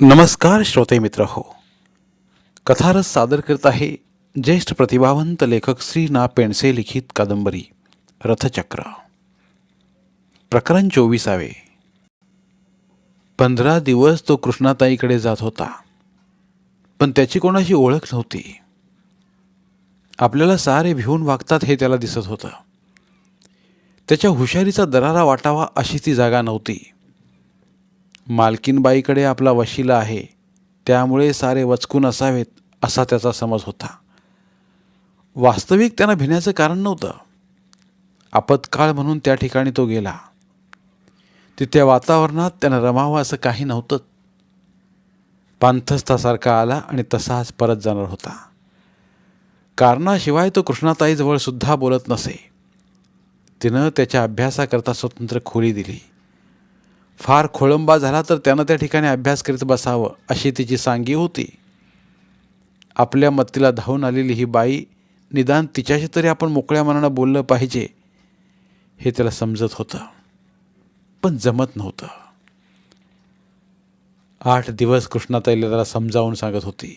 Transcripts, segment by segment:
नमस्कार श्रोते मित्र हो. कथारस सादर करत आहे ज्येष्ठ प्रतिभावंत लेखक श्री ना पेंडसे लिखित कादंबरी रथचक्र. प्रकरण 24. 15 दिवस तो कृष्णाताईकडे जात होता, पण त्याची कोणाशी ओळख नव्हती. आपल्याला सारे भिवून वागतात हे त्याला दिसत होतं. त्याच्या हुशारीचा दरारा वाटावा अशी ती जागा नव्हती. मालकीनबाईकडे आपला वशिला आहे, त्यामुळे सारे वचकून असावेत असा त्याचा समज होता. वास्तविक त्यांना भिण्याचं कारण नव्हतं. आपत्काळ म्हणून त्या ठिकाणी तो गेला. तिथल्या वातावरणात त्यानं रमावं असं काही नव्हतं. पांथस्थासारखा आला आणि तसाच परत जाणार होता. कारणाशिवाय तो कृष्णाताईजवळ सुद्धा बोलत नसे. तिनं त्याच्या अभ्यासाकरता स्वतंत्र खोली दिली. फार खोळंबा झाला तर त्यानं त्या ठिकाणी अभ्यास करीत बसावं अशी तिची सांगी होती. आपल्या मत्तीला धावून आलेली ही बाई निदान तिच्याशी तरी आपण मोकळ्या मनानं बोललं पाहिजे हे त्याला समजत होतं, पण जमत नव्हतं. 8 दिवस कृष्णाताईला त्याला समजावून सांगत होती.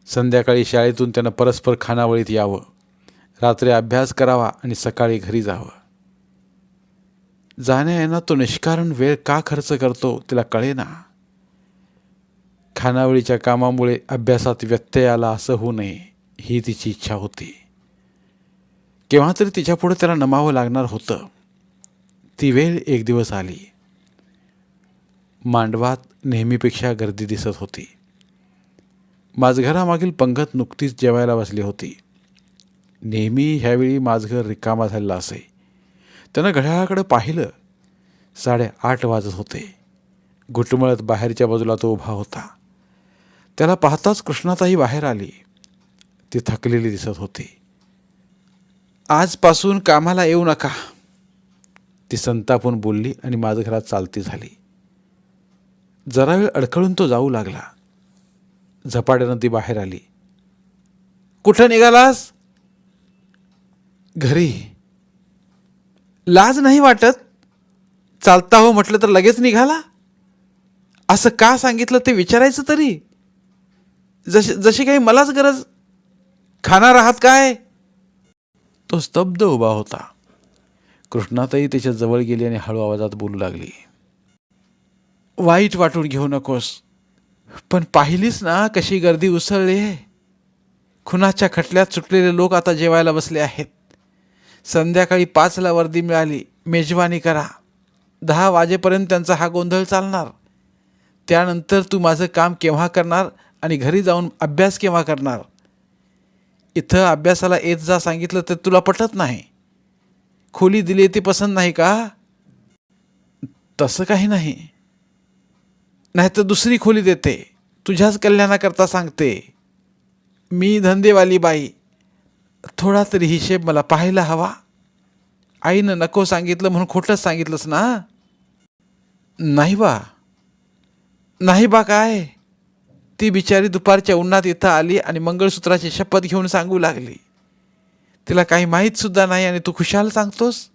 संध्याकाळी शाळेतून त्यानं परस्पर खानावळीत यावं, रात्री अभ्यास करावा आणि सकाळी घरी जावं. जाण्यायेण्यात तो निष्कारण वेळ का खर्च करतो तिला कळेना. खानावळीच्या कामामुळे अभ्यासात व्यत्यय आला असं होऊ नये ही तिची इच्छा होती. केव्हा तरी तिच्यापुढे त्याला नमावं लागणार होतं. ती वेळ एक दिवस आली. मांडवात नेहमीपेक्षा गर्दी दिसत होती. माझघरामागील पंगत नुकतीच जेवायला बसली होती. नेहमी ह्यावेळी माझघर रिकामा झालेला असे. त्यानं घड्याळाकडे पाहिलं. 8:30 वाजत होते. घुटमळत बाहेरच्या बाजूला तो उभा होता. त्याला पाहताच कृष्णाताई बाहेर आली. ती थकलेली दिसत होती. आजपासून कामाला येऊ नका, ती संतापून बोलली आणि माझघरात चालती झाली. जरा वेळ अडखळून तो जाऊ लागला. झपाट्यानं ती बाहेर आली. कुठं निघालास? घरी. लाज नाही वाटत? चालता हो म्हटलं तर लगेच निघाला. असं का सांगितलं ते विचारायचं तरी. जशी काही मलाच गरज. खाणार आहात काय? तो स्तब्ध उभा होता. कृष्णाताई त्याच्या जवळ गेली आणि हळू आवाजात बोलू लागली. वाईट वाटून घेऊ नकोस, पण पाहिलीस ना कशी गर्दी उसळली आहे. खुनाच्या खटल्यात सुटलेले लोक आता जेवायला बसले आहेत. संध्याकाळी 5ला वर्दी मिळाली. मेजवानी करा. 10 वाजेपर्यंत त्यांचा हा गोंधळ चालणार. त्यानंतर तू माझं काम केव्हा करणार आणि घरी जाऊन अभ्यास केव्हा करणार? इथं अभ्यासाला येत जा सांगितलं तर तुला पटत नाही. खोली दिली ती पसंत नाही का? तसं काही नाही. नाहीतर दुसरी खोली देते. तुझ्याच कल्याणाकरता सांगते. मी धंदेवाली बाई. थोडा तरी हिशेब मला पाहायला हवा. आईनं नको सांगितलं म्हणून खोटंच सांगितलंस ना? नाही बा. नाही बा काय? ती बिचारी दुपारच्या उन्हात इथं आली आणि मंगळसूत्राची शपथ घेऊन सांगू लागली. तिला काही माहीत सुद्धा नाही आणि तू खुशाल सांगतोस?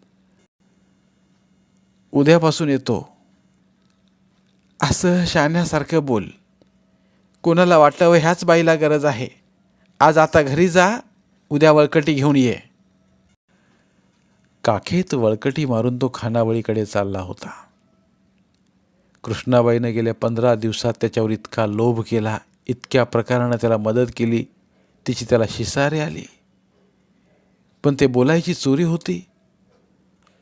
उद्यापासून येतो असं शहाण्यासारखं बोल. कोणाला वाटावं ह्याच बाईला गरज आहे. आता घरी जा, उद्या वळकटी घेऊन ये. काखेत वळकटी मारून तो खानावळीकडे चालला होता. कृष्णाबाईनं गेल्या 15 दिवसात त्याच्यावर इतका लोभ केला, इतक्या प्रकारानं त्याला मदत केली, तिची त्याला शिसारे आली. पण ते बोलायची चोरी होती.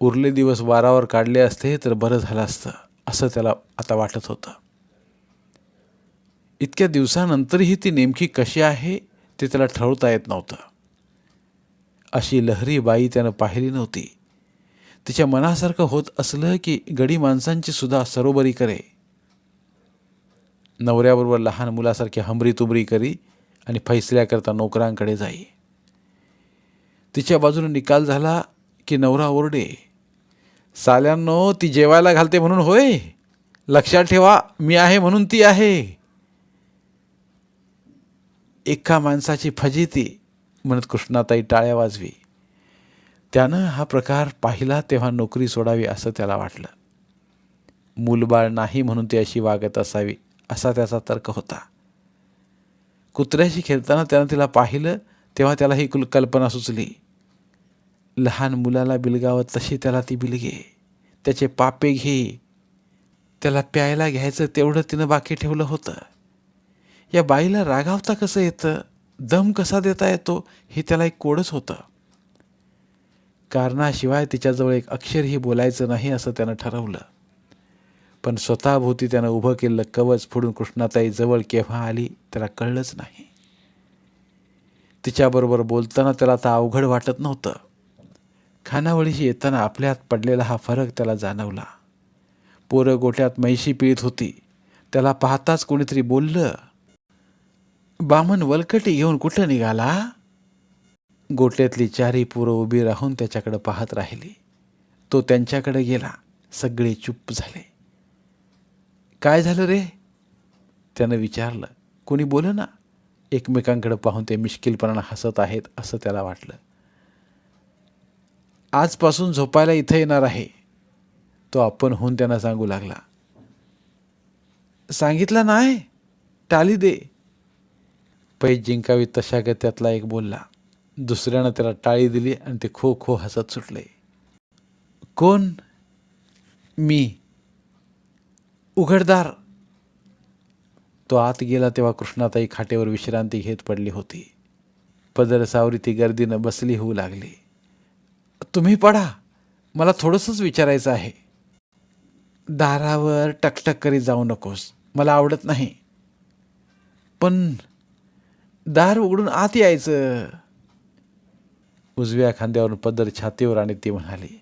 उरले दिवस वारावर काढले असते तर बरं झालं असतं असं त्याला आता वाटत होतं. इतक्या दिवसानंतरही ती नेमकी कशी आहे ते त्याला ठरवता येत नव्हतं. अशी लहरी बाई त्यानं पाहिली नव्हती. तिच्या मनासारखं होत असलं की गडी माणसांची सुद्धा सरोबरी करे. नवऱ्याबरोबर लहान मुलासारखी हमरी तुमरी करी आणि फैसल्याकरता नोकरांकडे जाई. तिच्या बाजूने निकाल झाला की नवरा ओरडे, साल्यांनो ती जेवायला घालते म्हणून होय? लक्षात ठेवा, मी आहे म्हणून ती आहे. एका माणसाची फजिती म्हणत कृष्णाताई टाळ्या वाजवी. त्यानं हा प्रकार पाहिला तेव्हा नोकरी सोडावी असं त्याला वाटलं. मूलबाळ नाही म्हणून ती अशी वागत असावी असा त्याचा तर्क होता. कुत्र्याशी खेळताना त्यानं तिला पाहिलं तेव्हा त्याला ही कल्पना सुचली. लहान मुलाला बिलगावत तशी त्याला ती बिलगे, त्याचे पापे घे. त्याला प्यायला घ्यायचं तेवढं तिनं बाकी ठेवलं होतं. या बाईला रागावता कसं येतं, दम कसा देता येतो, हे त्याला एक कोडच होतं. कारणाशिवाय तिच्याजवळ एक अक्षरही बोलायचं नाही असं त्यानं ठरवलं. पण स्वतःभोवती त्यानं उभं केलेलं कवच फोडून कृष्णाताई जवळ केव्हा आली त्याला कळलंच नाही. तिच्याबरोबर बोलताना त्याला आता अवघड वाटत नव्हतं. खानावळीशी येताना आपल्यात पडलेला हा फरक त्याला जाणवला. पोरं गोट्यात म्हैशी पिळत होती. त्याला पाहताच कोणीतरी बोललं, बामण वलकटी घेऊन कुठं निघाला? गोट्यातली चारही पोरं उभी राहून त्याच्याकडे पाहत राहिली. तो त्यांच्याकडे गेला. सगळे चुप्प झाले. काय झालं रे? त्यानं विचारलं. कोणी बोलेना. एकमेकांकडे पाहून ते मिश्किलपणानं हसत आहेत असं त्याला वाटलं. आजपासून झोपायला इथं येणार आहे, तो आपण होऊन त्यांना सांगू लागला. सांगितलं नाही, टाली दे. पैज जिंकावी तशा गत्यातला एक बोलला. दुसऱ्यानं त्याला टाळी दिली आणि ते खो खो हसत सुटले. कोण? मी. उघडदार. तो आत गेला तेव्हा कृष्णाताई खाटेवर विश्रांती घेत पडली होती. पदर सावरी ती गर्दीनं बसली होऊ लागली. तुम्ही पडा, मला थोडंसंच विचारायचं आहे. दारावर टकटक करीत जाऊ नकोस, मला आवडत नाही. पण दार उघडून आत यायचं. उजव्या खांद्यावरून पदर छातीवर आणि ती म्हणाली.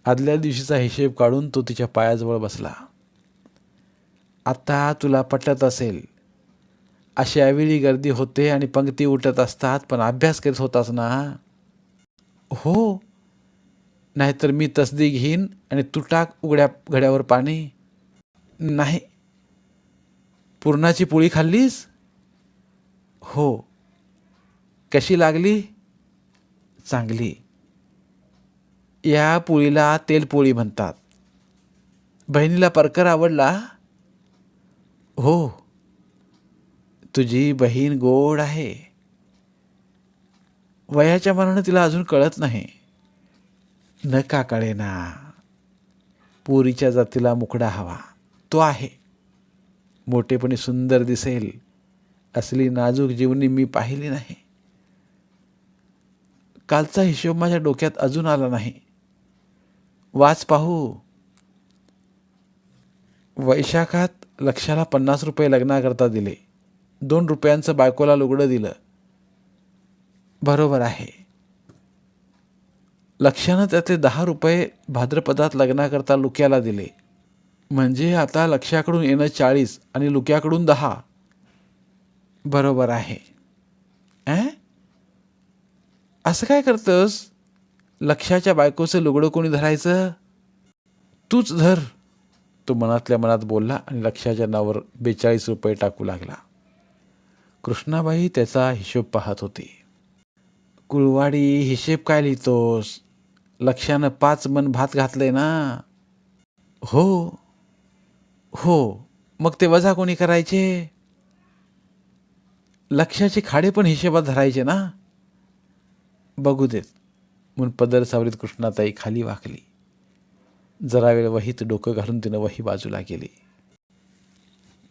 आदल्या दिवशीचा हिशेब काढून तो तिच्या पायाजवळ बसला. आता तुला पटत असेल, अशी अवेळी गर्दी होते आणि पंक्ती उठत असतात, पण अभ्यास करीत होतास ना? हो. नाहीतर मी तसदी घेईन आणि तू टाक उघड्या घड्यावर पाणी. नाही. पुरणाची पोळी खाल्लीस? हो. कशी लागली? चांगली. या पोळीला तेलपोळी म्हणतात. बहिणीला परकर आवडला? हो. तुझी बहीण गोड आहे. वयाच्या मानानं तिला अजून कळत नाही. नका कळेना. पोरीच्या जातीला मुकडा हवा, तो आहे. मोठेपणी सुंदर दिसेल, असली नाजूक जीवनी मी पाहिली नाही. कालचा हिशोब माझ्या डोक्यात अजून आला नाही. वाच पाहू. वैशाखात लक्षाला 50 रुपये लग्नाकरता दिले. 2 रुपयांचं बायकोला लुगडं दिलं. बरोबर आहे. लक्षानं त्यातले 10 रुपये भाद्रपदात लग्नाकरता लुक्याला दिले. म्हणजे आता लक्षाकडून येणं 40 आणि लुक्याकडून 10. बरोबर आहे. असं काय करतंस? लक्षाच्या बायकोचं लुगडं कोणी धरायचं? तूच धर, तो मनातल्या मनात बोलला आणि लक्षाच्या नावावर 42 रुपये टाकू लागला. कृष्णाबाई त्याचा हिशोब पाहत होती. कुळवाडी, हिशेब काय लिहितोस? लक्षानं 5 मन भात घातलंय ना? हो हो. मग ते वजा कोणी करायचे? लक्षाचे खाडे पण हिशेबात धरायचे ना? बघू देत म्हणून पदर सावरीत कृष्णाताई खाली वाकली. जरा वेळ वहीत डोकं घालून तिनं वही बाजूला गेली.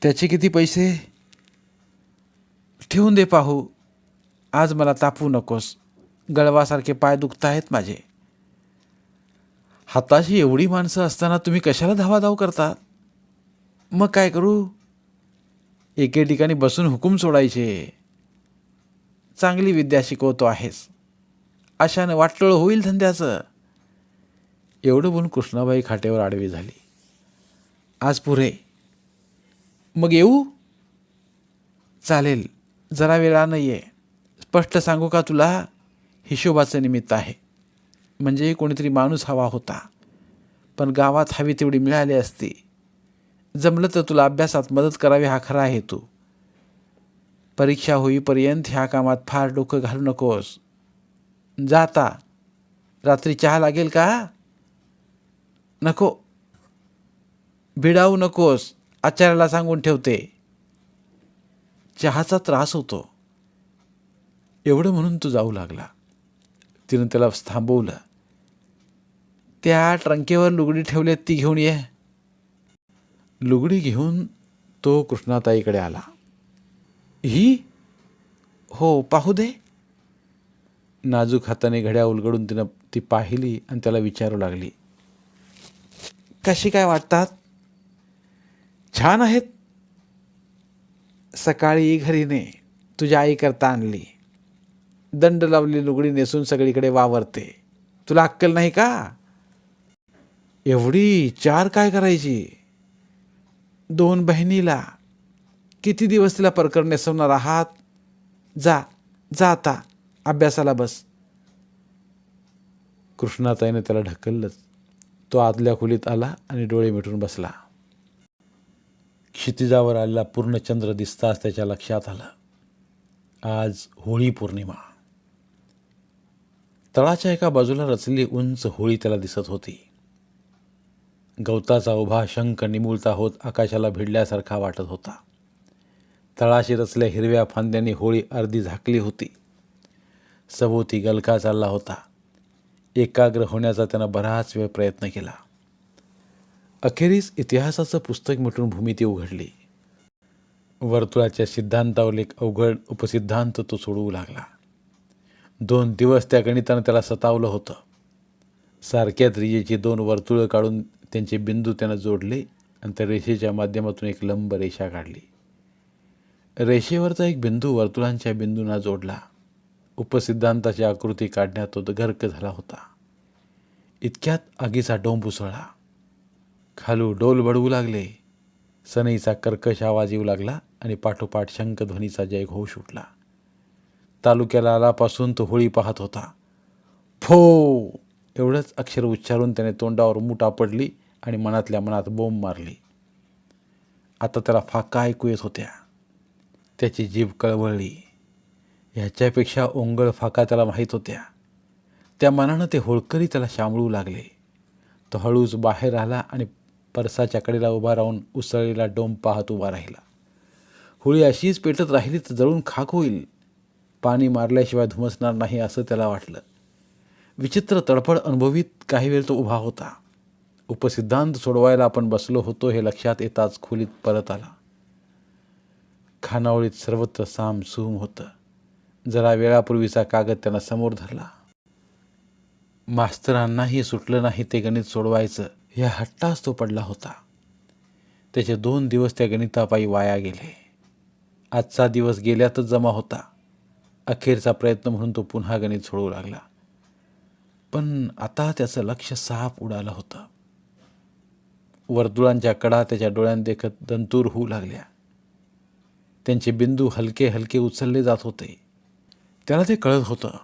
त्याचे किती पैसे? ठेवून दे पाहू. आज मला तापवू नकोस. गळवासारखे पाय दुखतायत माझे. हाताशी एवढी माणसं असताना तुम्ही कशाला धावाधाव करता? मग काय करू? एके ठिकाणी बसून हुकूम सोडायचे. चांगली विद्या शिकवतो आहेस, अशानं वाटोळं होईल धंद्याचं. एवढं बोलून कृष्णाबाई खाटेवर आडवी झाली. आज पुरे. मग येऊ? चालेल, जरा वेळानं ये. स्पष्ट सांगू का तुला? हिशोबाचं निमित्त आहे. म्हणजे कोणीतरी माणूस हवा होता, पण गावात हवी तेवढी मिळाली असती. जमलं तर तुला अभ्यासात मदत करावी हा खरा हेतू. परीक्षा होईपर्यंत ह्या कामात फार डोकं घालू नकोस. जाता. रात्री चहा लागेल का? नको. भिडावू नकोस. आचार्याला सांगून ठेवते. चहाचा त्रास होतो. एवढं म्हणून तो जाऊ लागला. तिनं त्याला थांबवलं. त्या ट्रंकेवर लुगडी ठेवली, ती घेऊन ये. लुगडी घेऊन तो कृष्णाताईकडे आला. ही? हो, पाहू दे. नाजूक हाताने घड्या उलगडून तिनं ती पाहिली आणि त्याला विचारू लागली, कशी काय वाटतात? छान आहेत. सकाळी घरीने तुझ्या आईकरता आणली. दंड लावली लुगडी नेसून सगळीकडे वावरते. तुला अक्कल नाही का? एवढी 4 काय करायची? 2 बहिणीला किती दिवस तिला परकर नेसवणार आहात? जा जा, आता अभ्यासाला बस. कृष्णाताईने त्याला ढकललंच. तो आतल्या खोलीत आला आणि डोळे मिटून बसला. क्षितिजावर आलेला पूर्ण चंद्र दिसताच त्याच्या लक्षात आलं, आज होळी पौर्णिमा. तळाच्या एका बाजूला रचलेली उंच होळी त्याला दिसत होती. गवताचा उभा शंख निमुळता होत आकाशाला भिडल्यासारखा वाटत होता. तळाशी रचल्या हिरव्या फांद्यांनी होळी अर्धी झाकली होती. सभोवती गलका चालला होता. एकाग्र होण्याचा त्यानं बराच वेळ प्रयत्न केला. अखेरीस इतिहासाचं पुस्तक मिटून भूमिती उघडली. वर्तुळाच्या सिद्धांतावर एक अवघड उपसिद्धांत तो सोडवू लागला. 2 दिवस त्या गणितानं त्याला सतावलं होतं. सारख्या त्रिज्येची 2 वर्तुळं काढून त्यांचे बिंदू त्यानं जोडले आणि त्या रेषेच्या माध्यमातून एक लंब रेषा काढली. रेषेवरचा एक बिंदू वर्तुळांच्या बिंदूंना जोडला. उपसिद्धांताची आकृती काढण्यात तो गर्क झाला होता. इतक्यात आगीचा डोंब उसळला. खालू डोल बडवू लागले. सनईचा कर्कश आवाज येऊ लागला आणि पाठोपाठ शंखध्वनीचा जयघोष उठला. तालुक्याला आल्यापासून तो होळी पाहत होता. फो एवढंच अक्षर उच्चारून त्याने तोंडावर मूठ आपडली आणि मनातल्या मनात बोंब मारली. आता त्याला फाका ऐकू येत होत्या. त्याची जीभ कळवळली. ह्याच्यापेक्षा ओंगळ फाका त्याला माहीत होत्या. त्या मनानं ते होळकरी त्याला शांबळू लागले. तो हळूच बाहेर आला आणि परसाच्या कडेला उभा राहून उसळलेला डोंब पाहत उभा राहिला. होळी अशीच पेटत राहिली तर जळून खाक होईल. पाणी मारल्याशिवाय धुमसणार नाही असं त्याला वाटलं. विचित्र तडफड अनुभवीत काही वेळ तो उभा होता. उपसिद्धांत सोडवायला आपण बसलो होतो हे लक्षात येताच खोलीत परत आला. खानावळीत सर्वत्र सामसूम होतं. जरा वेळापूर्वीचा कागद त्यांना समोर धरला. मास्तरांनाही सुटलं नाही ते गणित सोडवायचं या हट्टास तो पडला होता. त्याचे 2 दिवस त्या गणितापायी वाया गेले. आजचा दिवस गेल्यातच जमा होता. अखेरचा प्रयत्न म्हणून तो पुन्हा गणित सोडवू लागला. पण आता त्याचं लक्ष साफ उडालं होतं. वर्तुळांच्या कडा त्याच्या डोळ्यांत देखत दंतूर होऊ लागल्या. त्यांचे बिंदू हलके हलके उचलले जात होते. त्याला ते कळत होतं,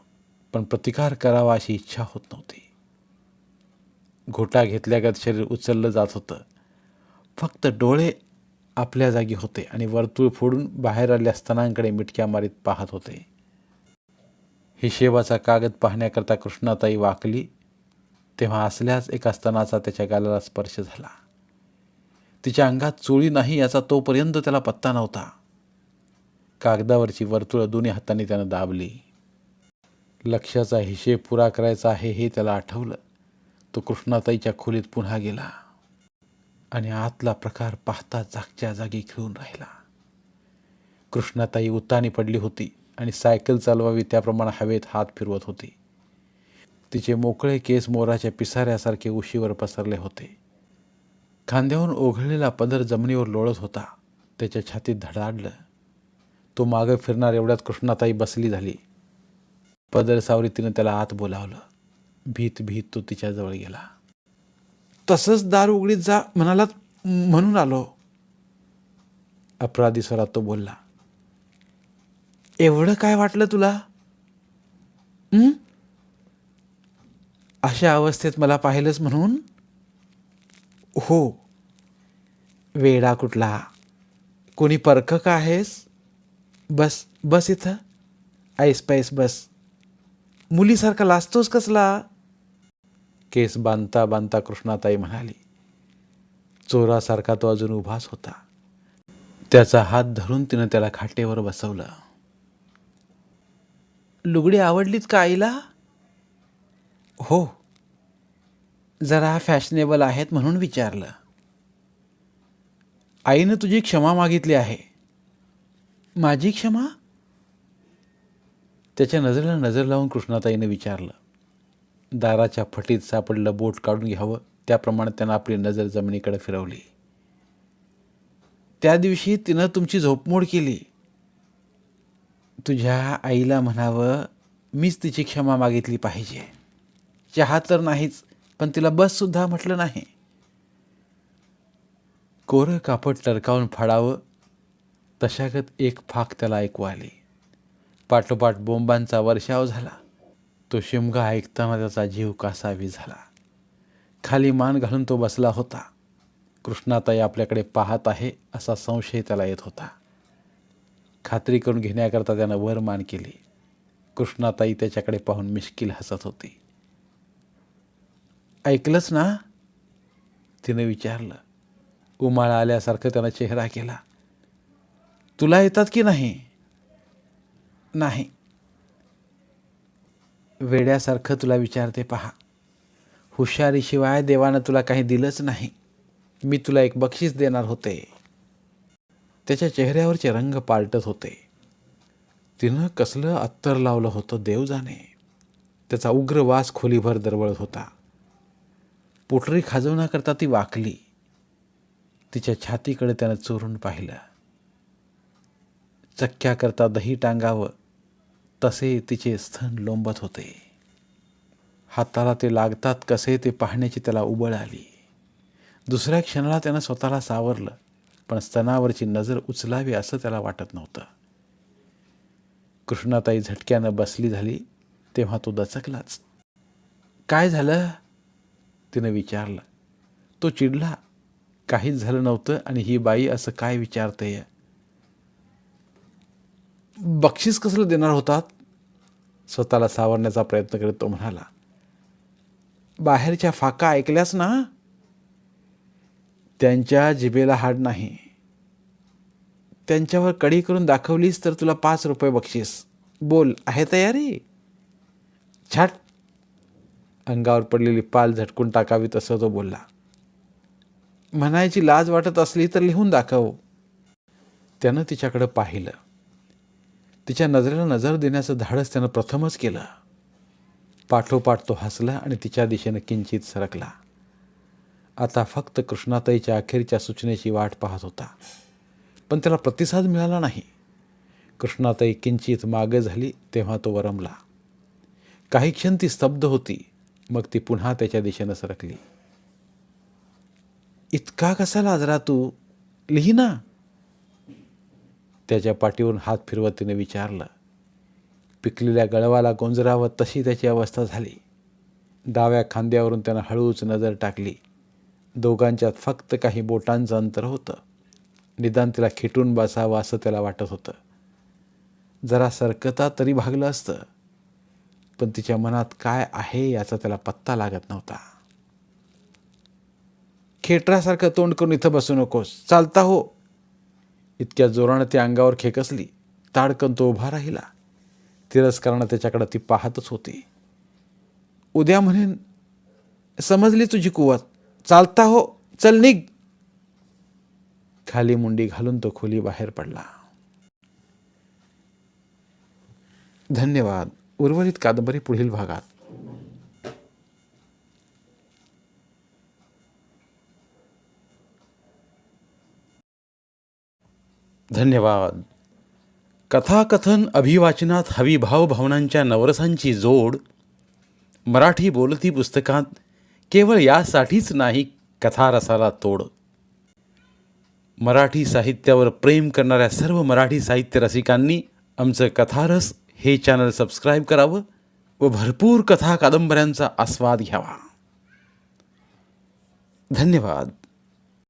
पण प्रतिकार करावा अशी इच्छा होत नव्हती. घोटा घेतल्यागत शरीर उचललं जात होतं. फक्त डोळे आपल्या जागी होते आणि वर्तुळ फोडून बाहेर आलेल्या स्तनांकडे मिटक्या मारीत पाहत होते. हिशेबाचा कागद पाहण्याकरता कृष्णाताई वाकली तेव्हा असल्याच एका स्तनाचा त्याच्या गालाला स्पर्श झाला. तिच्या अंगात चोळी नाही याचा तोपर्यंत त्याला पत्ता नव्हता. कागदावरची वर्तुळं दोन्ही हातांनी त्यानं दाबली. लक्षाचा हिशेब पुरा करायचा आहे हे त्याला आठवलं. तो कृष्णाताईच्या खोलीत पुन्हा गेला आणि आतला प्रकार पाहता जागच्या जागी खिळून राहिला. कृष्णाताई उतानी पडली होती आणि सायकल चालवावी त्याप्रमाणे हवेत हात फिरवत होती. तिचे मोकळे केस मोराच्या पिसाऱ्यासारखे उशीवर पसरले होते. खांद्यावरून ओघळलेला पदर जमिनीवर लोळत होता. त्याच्या छातीत धडाडलं. तो मागं फिरणार एवढ्यात कृष्णाताई बसली झाली. पदर सावरीतीनं त्याला आत बोलावलं. भीत भीत तो तिच्याजवळ गेला. तसंच दार उघडीत जा म्हणालात म्हणून आलो. अपराधी स्वरात तो बोलला. एवढं काय वाटलं तुला? अशा अवस्थेत मला पाहिलंच म्हणून? हो. वेडा कुठला? कोणी परख का आहेस? बस बस इथं ऐस पैस बस. मुलीसारखा लाजतोस कसला? केस बांधता बांधता कृष्णाताई म्हणाली. चोरासारखा तो अजून उभाच होता. त्याचा हात धरून तिनं त्याला खाटेवर बसवलं. लुगडी आवडलीत का आईला? हो, जरा फॅशनेबल आहेत म्हणून विचारलं. आईनं तुझी क्षमा मागितली आहे. माझी क्षमा? त्याच्या नजरेला नजर लावून कृष्णाताईनं विचारलं. दाराच्या फटीत सापडलं बोट काढून घ्यावं त्याप्रमाणे त्यानं आपली नजर जमिनीकडे फिरवली. त्या दिवशी तिनं तुमची झोपमोड केली. तुझ्या आईला म्हणावं मीच तिची क्षमा मागितली पाहिजे. चहा तर नाहीच, पण तिला बससुद्धा म्हटलं नाही. कोरं कापड टरकावून फाडावं तशागत एक फाक त्याला ऐकू आली. पाठोपाठ बोंबांचा वर्षाव झाला. तो शिमगा ऐकताना त्याचा जीव कासावी झाला. खाली मान घालून तो बसला होता. कृष्णाताई आपल्याकडे पाहत आहे असा संशय त्याला येत होता. खात्री करून घेण्याकरता त्यानं वर मान केली. कृष्णाताई त्याच्याकडे पाहून मिश्किल हसत होती. ऐकलंच ना? तिने विचारलं. उमाळा आल्यासारखं त्यानं चेहरा केला. तुला येतात की नाही? नाही. वेड्यासारखं तुला विचारते पहा. हुशारीशिवाय देवानं तुला काही दिलंच नाही. मी तुला एक बक्षीस देणार होते. त्याच्या चेहऱ्यावरचे रंग पालटत होते. तिनं कसलं अत्तर लावलं होतं देव जाणे. त्याचा उग्र वास खोलीभर दरवळत होता. पोटरी खाजवण्याकरता ती वाकली. तिच्या छातीकडे त्यानं चोरून पाहिलं. चक्क्याकरता दही टांगावं तसे तिचे स्तन लोंबत होते. हाताला ते लागतात कसे ते पाहण्याची त्याला उबळ आली. दुसऱ्या क्षणाला त्यानं स्वतःला सावरलं, पण स्तनावरची नजर उचलावी असं त्याला वाटत नव्हतं. कृष्णाताई झटक्यानं बसली झाली तेव्हा तो दचकलाच. काय झालं? तिनं विचारलं. तो चिडला. काहीच झालं नव्हतं आणि ही बाई असं काय विचारते. बक्षीस कसलं देणार होतात? स्वतःला सावरण्याचा प्रयत्न करीत तो म्हणाला. बाहेरच्या फाका ऐकल्यास ना? त्यांच्या जिभेला हाड नाही. त्यांच्यावर कडी करून दाखवलीस तर तुला 5 रुपये बक्षीस. बोल, आहे तयारी? छाट. अंगावर पडलेली पाल झटकून टाकावी तसं तो बोलला. म्हणायची लाज वाटत असली तर लिहून दाखव. त्यानं तिच्याकडं पाहिलं. तिच्या नजरेला नजर देण्याचं धाडस त्यानं प्रथमच केलं. पाठोपाठ तो हसला आणि तिच्या दिशेनं किंचित सरकला. आता फक्त कृष्णाताईच्या अखेरच्या सूचनेची वाट पाहत होता, पण त्याला प्रतिसाद मिळाला नाही. कृष्णाताई किंचित मागे झाली तेव्हा तो वरमला. काही क्षण ती स्तब्ध होती, मग ती पुन्हा त्याच्या दिशेनं सरकली. इतका कसा लाजरा तू? लिही ना. त्याच्या पाठीवरून हात फिरवत तिने विचारलं. पिकलेल्या गळवाला गोंजरावं तशी त्याची अवस्था झाली. डाव्या खांद्यावरून त्यानं हळूच नजर टाकली. दोघांच्यात फक्त काही बोटांचं अंतर होतं. निदान तिला खिटून बसावं असं त्याला वाटत होतं. जरा सरकता तरी भागलं असतं, पण तिच्या मनात काय आहे याचा त्याला पत्ता लागत नव्हता. खेटरासारखं तोंड करून इथं बसू नकोस. चालता हो. इतक्या जोरानं ती अंगावर खेकसली. ताडकन तो उभा राहिला. तिरस्कारानं त्याच्याकडं ती पाहतच होती. उद्या म्हणेन. समजली तुझी कुवत. चालता हो. चल निघ. खाली मुंडी घालून तो खोली बाहेर पडला. धन्यवाद. उर्वरित कादंबरी पुढील भागात. धन्यवाद. कथाकथन अभिवाचनात हवी भावभावनांच्या नवरसांची जोड मराठी बोलती पुस्तकात केवळ यासाठीच नाही कथारसाला तोड. मराठी साहित्यावर प्रेम करणाऱ्या सर्व मराठी साहित्य रसिकांनी आमचं कथारस हे चॅनल सबस्क्राईब करावं व भरपूर कथा कादंबऱ्यांचा आस्वाद घ्यावा. धन्यवाद.